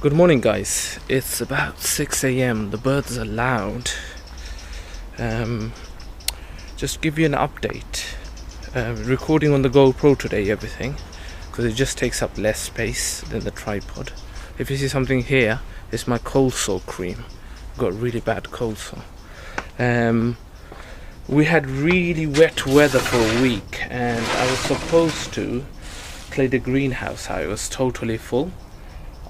Good morning, guys. It's about 6 a.m. The birds are loud. Just give you an update. Recording on the GoPro today, everything, because it just takes up less space than the tripod. If you see something here, it's my cold sore cream. Got really bad cold sore. We had really wet weather for a week, and I was supposed to clean the greenhouse out. It was totally full.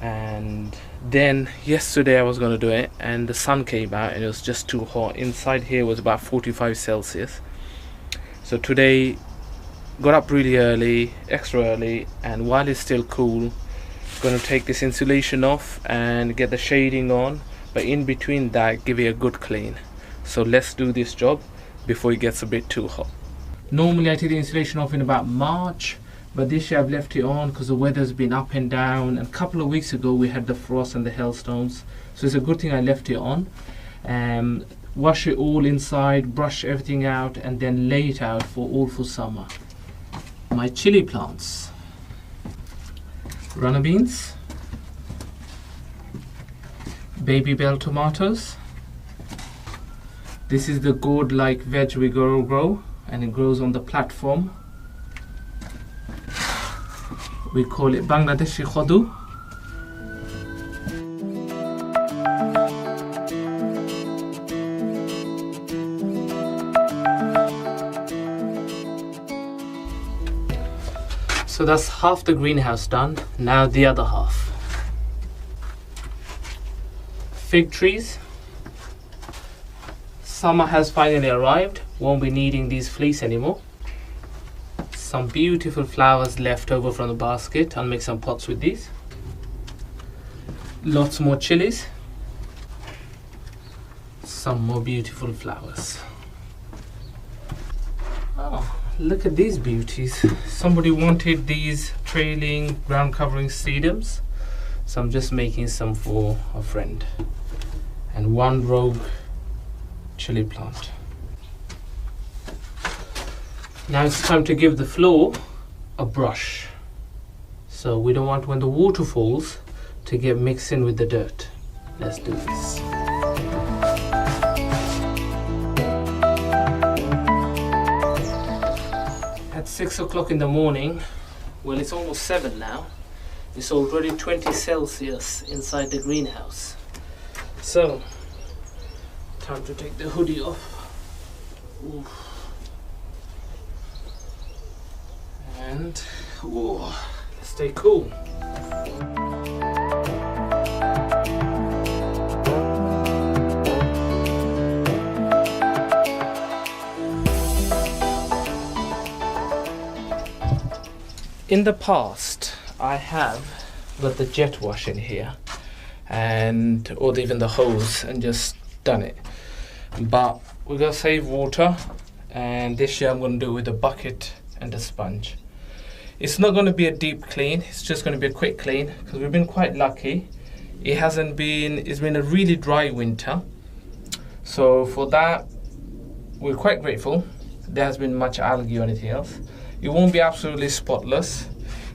And then yesterday I was going to do it, and the sun came out and it was just too hot. Inside here was about 45 Celsius. So today got up really early, extra early, and while it's still cool, going to take this insulation off and get the shading on, but in between that give it a good clean. So let's do this job before it gets a bit too hot. Normally I take the insulation off in about March, but this year I've left it on because the weather's been up and down, and a couple of weeks ago we had the frost and the hailstones, so it's a good thing I left it on. Wash it all inside, brush everything out, and then lay it out for summer. My chili plants, runner beans, baby bell tomatoes. This is the gourd-like veg we grow, and it grows on the platform. We call it Bangladeshi khodu. So that's half the greenhouse done. Now the other half. Fig trees. Summer has finally arrived. Won't be needing these fleece anymore. Some beautiful flowers left over from the basket. I'll make some pots with these. Lots more chilies. Some more beautiful flowers. Oh, look at these beauties. Somebody wanted these trailing ground covering sedums, so I'm just making some for a friend. And one rogue chili plant. Now it's time to give the floor a brush. So we don't want, when the water falls, to get mixed in with the dirt. Let's do this. At 6 o'clock in the morning, well, it's almost 7 now. It's already 20 Celsius inside the greenhouse. So, time to take the hoodie off. Ooh. And let's stay cool. In the past, I have got the jet wash in here, or even the hose, and just done it. But we're gonna save water, and this year I'm gonna do it with a bucket and a sponge. It's not going to be a deep clean, it's just going to be a quick clean, because we've been quite lucky. It's been a really dry winter, so for that we're quite grateful. There has been much algae or anything else. It won't be absolutely spotless.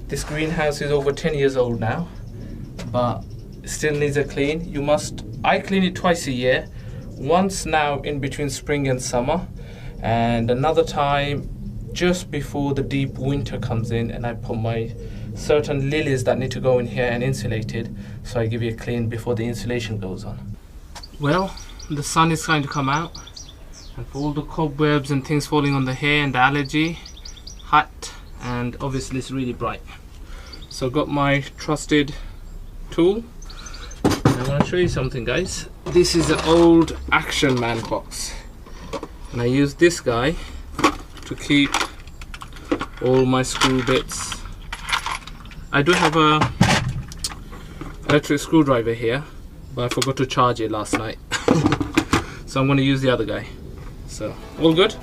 This greenhouse is over 10 years old now, but it still needs a clean. I clean it twice a year, once now in between spring and summer, and another time just before the deep winter comes in, and I put my certain lilies that need to go in here and insulated, so I give you a clean before the insulation goes on. Well, the sun is going to come out, and for all the cobwebs and things falling on the hair and the allergy, hot, and obviously it's really bright. So I've got my trusted tool, and I want to show you something, guys. This is an old Action Man box, and I use this guy to keep all my screw bits. I do have a electric screwdriver here, but I forgot to charge it last night. So I'm going to use the other guy. So all good.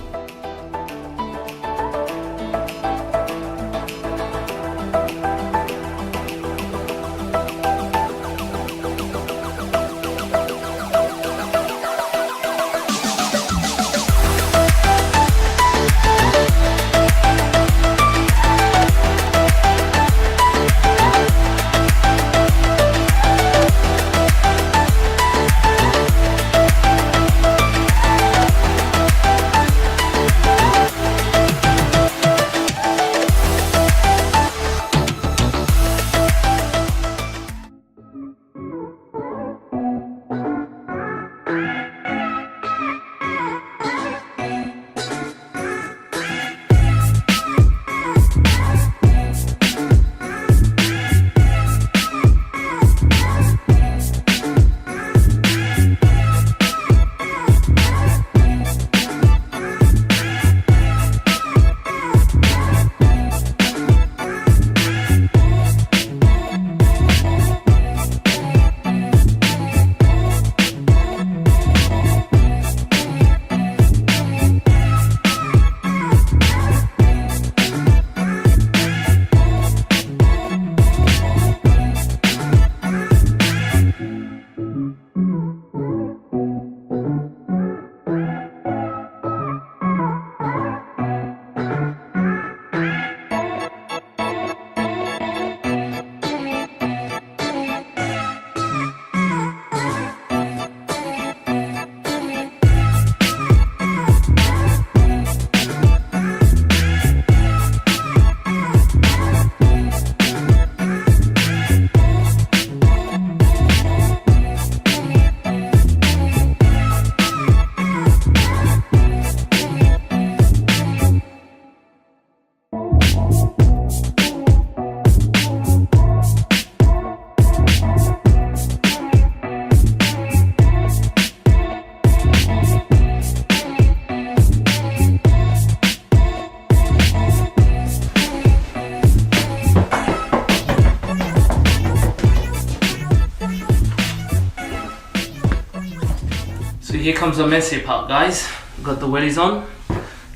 So here comes the messy part, guys. Got the wellies on.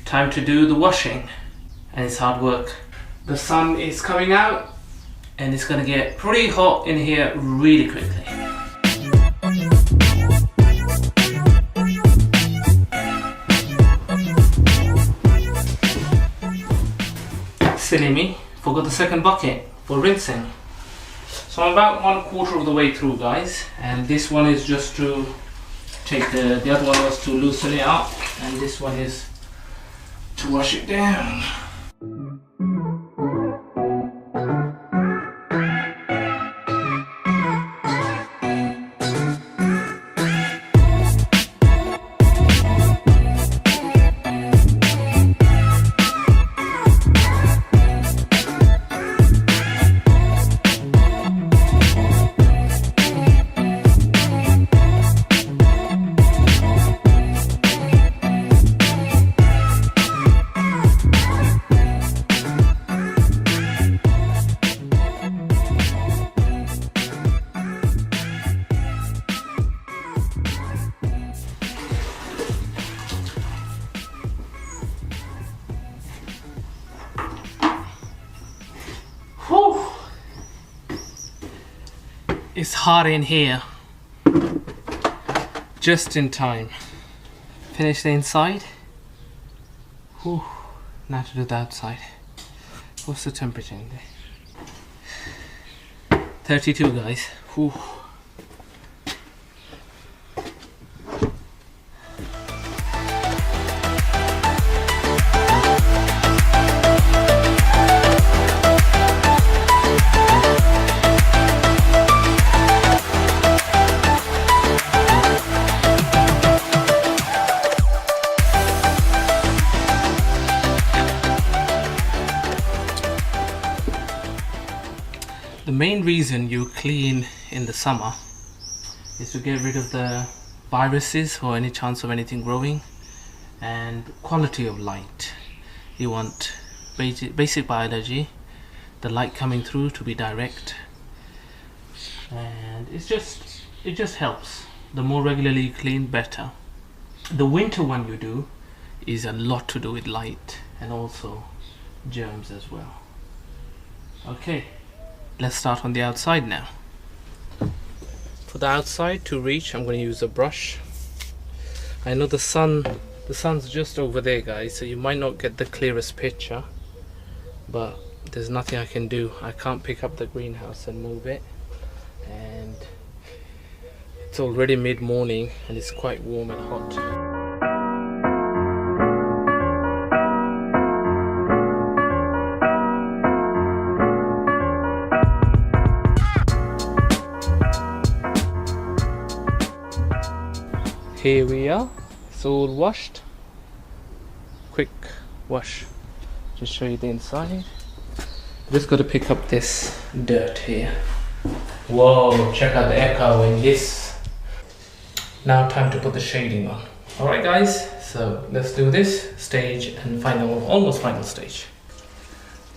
Time to do the washing. And it's hard work. The sun is coming out and it's gonna get pretty hot in here really quickly. Silly me, forgot the second bucket for rinsing. So I'm about 1/4 of the way through, guys, and this one is just to take the other one was to loosen it up, and this one is to wash it down. Whew. It's hot in here. Just in time. Finish the inside. Whew. Now to do the outside. What's the temperature in there? 32, guys. Whew. The main reason you clean in the summer is to get rid of the viruses or any chance of anything growing, and quality of light. You want basic biology, the light coming through to be direct, and it just helps. The more regularly you clean, better. The winter one you do is a lot to do with light and also germs as well. Okay, let's start on the outside now. For the outside to reach, I'm going to use a brush. I know the sun's just over there, guys, so you might not get the clearest picture, but there's nothing I can do. I can't pick up the greenhouse and move it, and it's already mid-morning and it's quite warm and hot. Here we are, it's all washed. Quick wash, just show you the inside. Just got to pick up this dirt here. Whoa, check out the echo in this. Now time to put the shading on. Alright guys, so let's do this stage and almost final stage.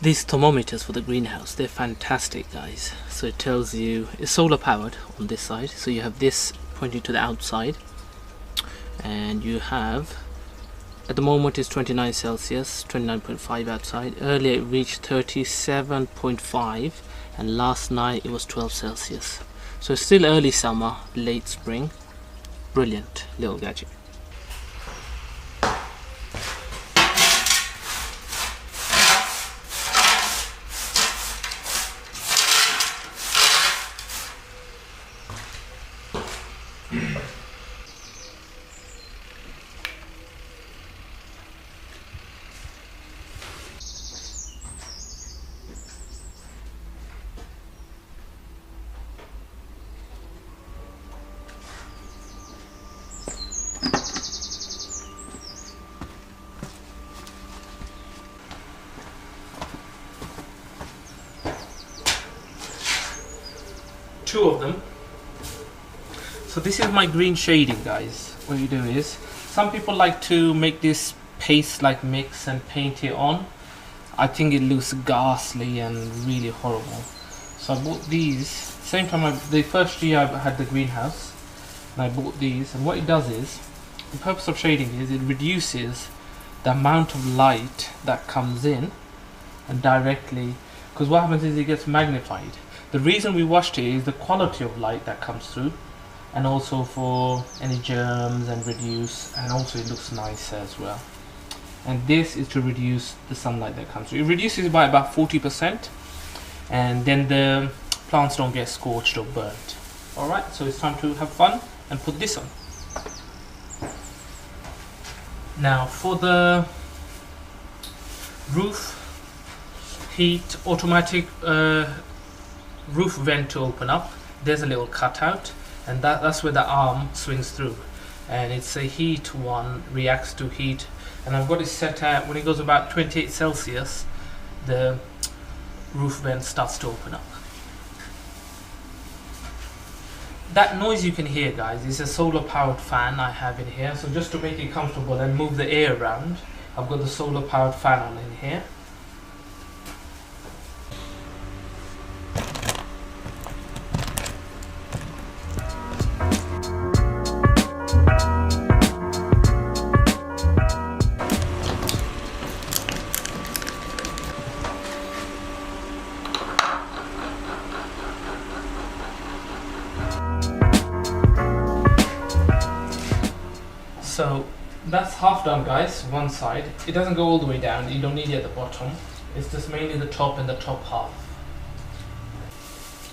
These thermometers for the greenhouse, they're fantastic, guys. So it tells you, it's solar powered on this side, so you have this pointing to the outside. And you have, at the moment it's 29 Celsius, 29.5 outside. Earlier it reached 37.5, and last night it was 12 Celsius. So it's still early summer, late spring. Brilliant little gadget. Two of them. So this is my green shading, guys. What you do is, some people like to make this paste like mix and paint it on. I think it looks ghastly and really horrible. So I bought these same time the first year I had the greenhouse. and I bought these, and what it does is, the purpose of shading is it reduces the amount of light that comes in and directly, because what happens is it gets magnified. The reason we washed it is the quality of light that comes through, and also for any germs and reduce, and also it looks nicer as well. And this is to reduce the sunlight that comes through. It reduces it by about 40%, and then the plants don't get scorched or burnt. Alright, so it's time to have fun and put this on. Now for the roof heat automatic roof vent to open up, there's a little cutout, and that's where the arm swings through, and it's a heat one, reacts to heat, and I've got it set at when it goes about 28 Celsius the roof vent starts to open up. That noise you can hear, guys, is a solar powered fan I have in here. So just to make it comfortable and move the air around, I've got the solar powered fan on in here. So that's half done, guys, one side. It doesn't go all the way down, you don't need it at the bottom. It's just mainly the top and the top half.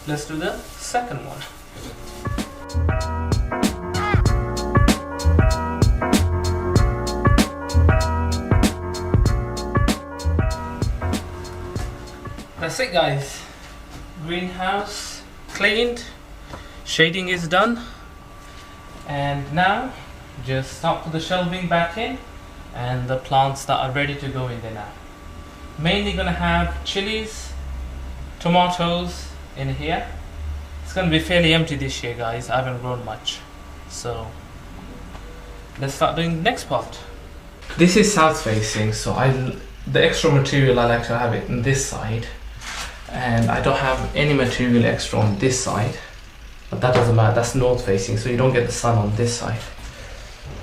Let's do the second one. That's it, guys. Greenhouse cleaned, shading is done, and now just start put the shelving back in and the plants that are ready to go in there now. Mainly gonna have chilies, tomatoes in here. It's gonna be fairly empty this year, guys. I haven't grown much, so let's start doing the next part. This is south facing, so the extra material I like to have it on this side, and I don't have any material extra on this side, but that doesn't matter. That's north facing, so you don't get the sun on this side.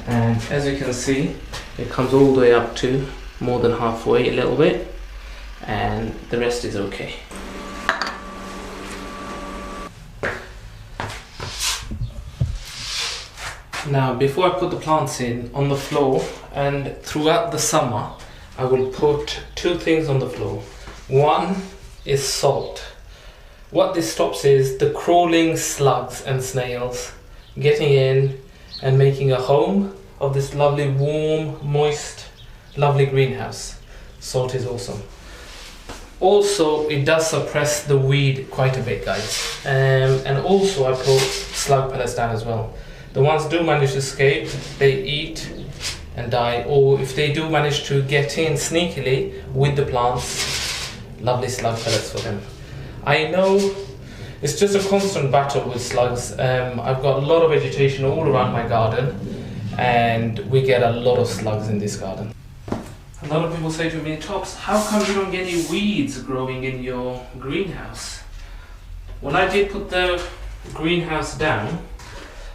And as you can see, it comes all the way up to more than halfway, a little bit, and the rest is okay. Now before I put the plants in on the floor, and throughout the summer I will put two things on the floor. One is salt. What this stops is the crawling slugs and snails getting in and making a home of this lovely, warm, moist, lovely greenhouse. Salt is awesome. Also, it does suppress the weed quite a bit, guys. And also, I put slug pellets down as well. The ones do manage to escape, they eat and die, or if they do manage to get in sneakily with the plants, lovely slug pellets for them. I know it's just a constant battle with slugs. I've got a lot of vegetation all around my garden, and we get a lot of slugs in this garden. A lot of people say to me, Tops, how come you don't get any weeds growing in your greenhouse? When I did put the greenhouse down,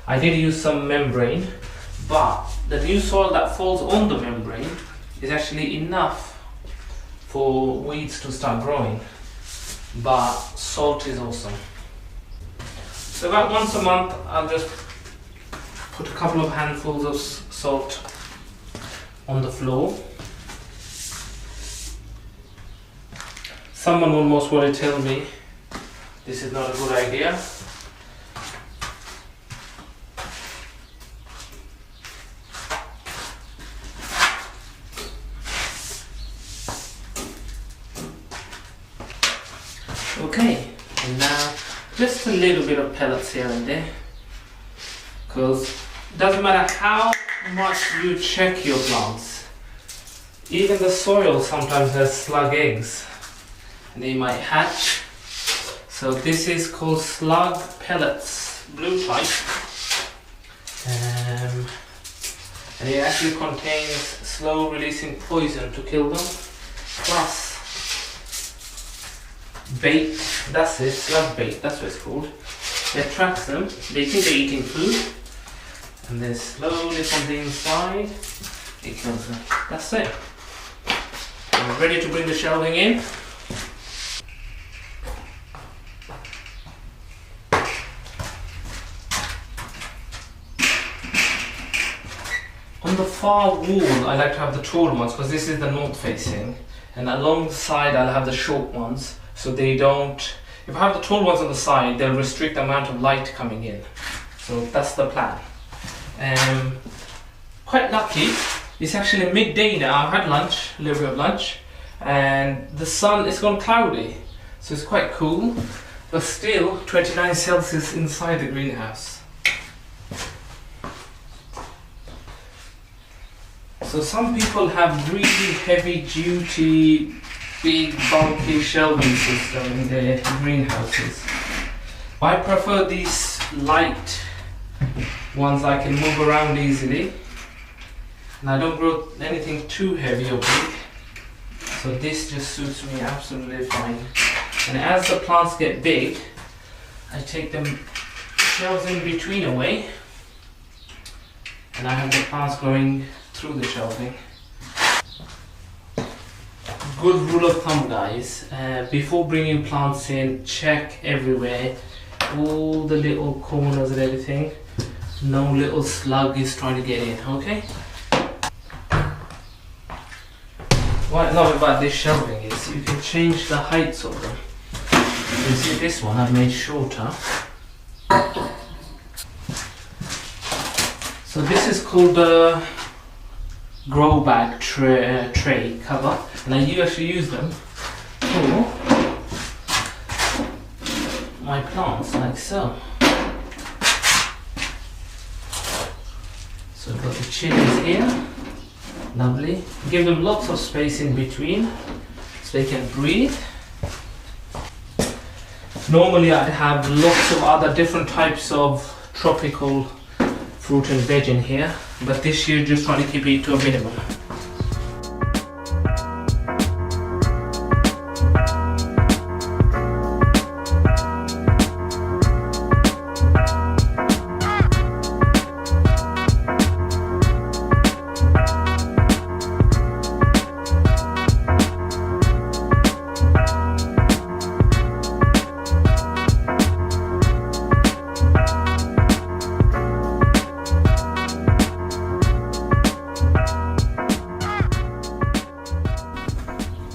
I did use some membrane, but the new soil that falls on the membrane is actually enough for weeds to start growing. But salt is awesome. So about once a month, I'll just put a couple of handfuls of salt on the floor. Someone will most probably tell me this is not a good idea. Okay, and now just a little bit of pellets here and there, because it doesn't matter how much you check your plants, even the soil sometimes has slug eggs and they might hatch. So this is called slug pellets, blue type, and it actually contains slow releasing poison to kill them, plus bait, that's it, slug bait, that's what it's called. It attracts them, they think they're eating food, And then slowly from the inside, it comes in. That's it. I'm ready to bring the shelving in. On the far wall, I like to have the tall ones because this is the north facing, and alongside I'll have the short ones, so they don't. If I have the tall ones on the side, they'll restrict the amount of light coming in. So that's the plan. Quite lucky. It's actually midday now. I've had lunch, a little bit of lunch, and the sun is gone cloudy, so it's quite cool. But still, 29 Celsius inside the greenhouse. So some people have really heavy duty, big bulky shelving system in their greenhouses. I prefer these light ones I can move around easily. And I don't grow anything too heavy or big. So this just suits me absolutely fine. And as the plants get big, I take them shelves in between away. And I have the plants growing through the shelving. Good rule of thumb, guys, before bringing plants in, check everywhere, all the little corners and everything. No little slug is trying to get in, okay? What I love about this shelving is you can change the heights of them. You see this one I've made shorter. So this is called the grow bag tray cover, and I actually use them for my plants like so. So I've got the chilies here, lovely. Give them lots of space in between so they can breathe. Normally I'd have lots of other different types of tropical fruit and veg in here, but this year just trying to keep it to a minimum.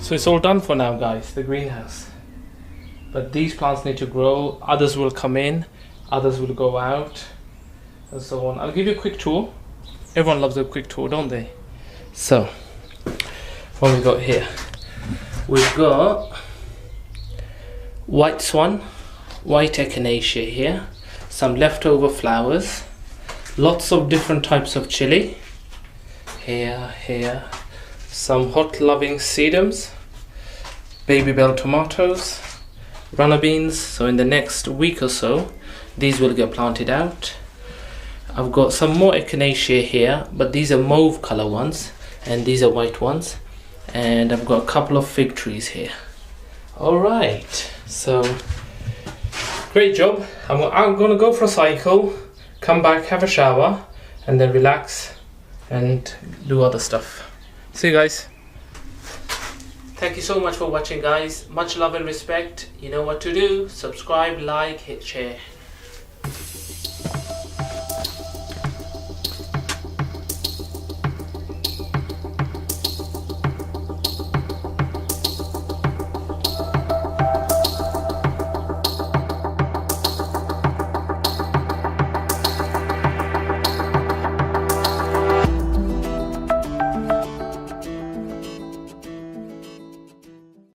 So it's all done for now, guys, the greenhouse. But these plants need to grow, others will come in, others will go out, and so on. I'll give you a quick tour. Everyone loves a quick tour, don't they? So, what we got here? We've got white swan, white echinacea here, some leftover flowers, lots of different types of chili, here, some hot loving sedums, baby bell tomatoes, runner beans. So in the next week or so these will get planted out. I've got some more echinacea here, but these are mauve color ones and these are white ones, and I've got a couple of fig trees here. Alright, so great job. I'm gonna go for a cycle, come back, have a shower, and then relax and do other stuff. See you guys. Thank you so much for watching, guys. Much love and respect. You know what to do. Subscribe, like, hit share.